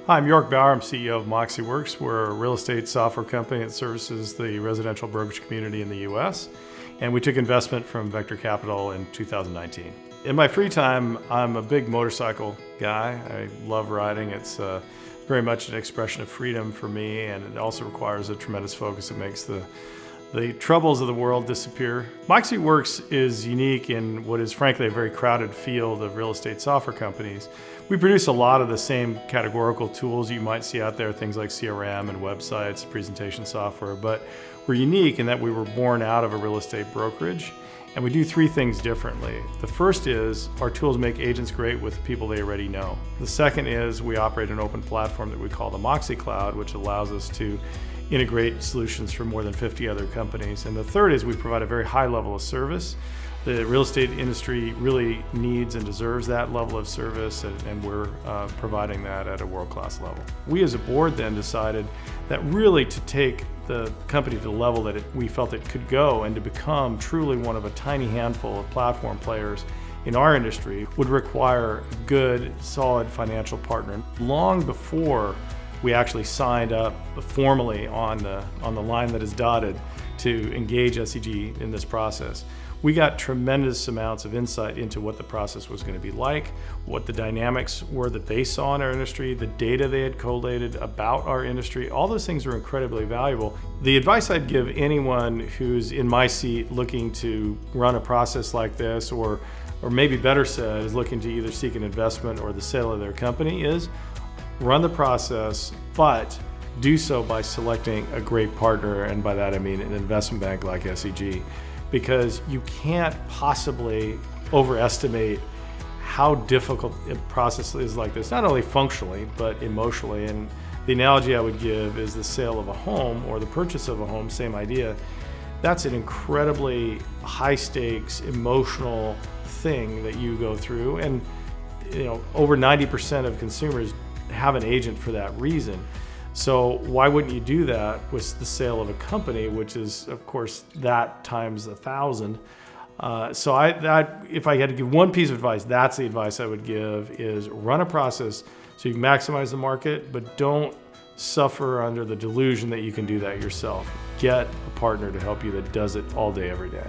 Hi, I'm York Baur. I'm CEO of MoxiWorks. We're a real estate software company that services the residential brokerage community in the U.S. And we took investment from Vector Capital in 2019. In my free time, I'm a big motorcycle guy. I love riding. It's very much an expression of freedom for me, and it also requires a tremendous focus. It makes the troubles of the world disappear. MoxiWorks is unique in what is frankly a very crowded field of real estate software companies. We produce a lot of the same categorical tools you might see out there, things like CRM and websites, presentation software, but we're unique in that we were born out of a real estate brokerage, and we do three things differently. The first is our tools make agents great with people they already know. The second is we operate an open platform that we call the Moxi Cloud, which allows us to integrate solutions from more than 50 other companies. And the third is we provide a very high level of service. The real estate industry really needs and deserves that level of service, and we're providing that at a world-class level. We as a board then decided that really to take the company to the level that we felt it could go and to become truly one of a tiny handful of platform players in our industry would require a good, solid financial partner. Long before we actually signed up formally on the line that is dotted to engage SEG in this process. We got tremendous amounts of insight into what the process was going to be like, what the dynamics were that they saw in our industry, the data they had collated about our industry. All those things were incredibly valuable. The advice I'd give anyone who's in my seat looking to run a process like this, or maybe better said, is looking to either seek an investment or the sale of their company, is run the process, but do so by selecting a great partner, and by that I mean an investment bank like SEG, because you can't possibly overestimate how difficult a process is like this, not only functionally, but emotionally. And the analogy I would give is the sale of a home or the purchase of a home, same idea. That's an incredibly high stakes, emotional thing that you go through. And over 90% of consumers have an agent for that reason. So why wouldn't you do that with the sale of a company, which is of course that times 1,000? So if I had to give one piece of advice, that's the advice I would give, is run a process so you can maximize the market, but don't suffer under the delusion that you can do that yourself. Get a partner to help you that does it all day, every day.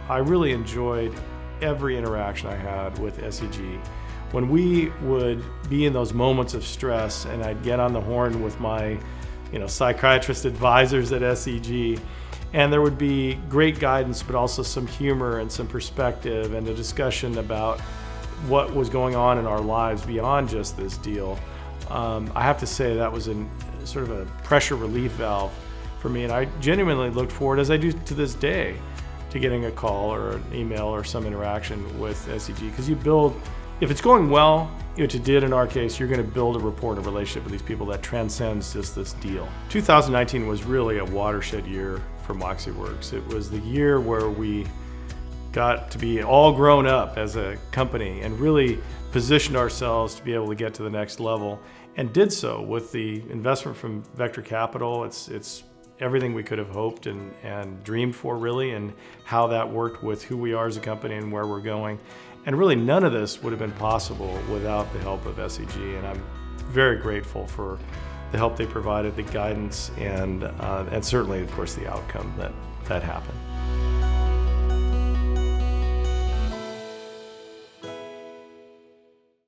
I really enjoyed every interaction I had with SEG. When we would be in those moments of stress and I'd get on the horn with my psychiatrist advisors at SEG, and there would be great guidance, but also some humor and some perspective and a discussion about what was going on in our lives beyond just this deal. I have to say that was sort of a pressure relief valve for me, and I genuinely looked forward, as I do to this day, to getting a call or an email or some interaction with SEG, because you build, if it's going well, which it did in our case, you're going to build a rapport and a relationship with these people that transcends just this deal. 2019 was really a watershed year for MoxiWorks. It was the year where we got to be all grown up as a company and really positioned ourselves to be able to get to the next level, and did so with the investment from Vector Capital. It's everything we could have hoped and dreamed for, really, and how that worked with who we are as a company and where we're going. And really none of this would have been possible without the help of SEG, and I'm very grateful for the help they provided, the guidance, and certainly, of course, the outcome that happened.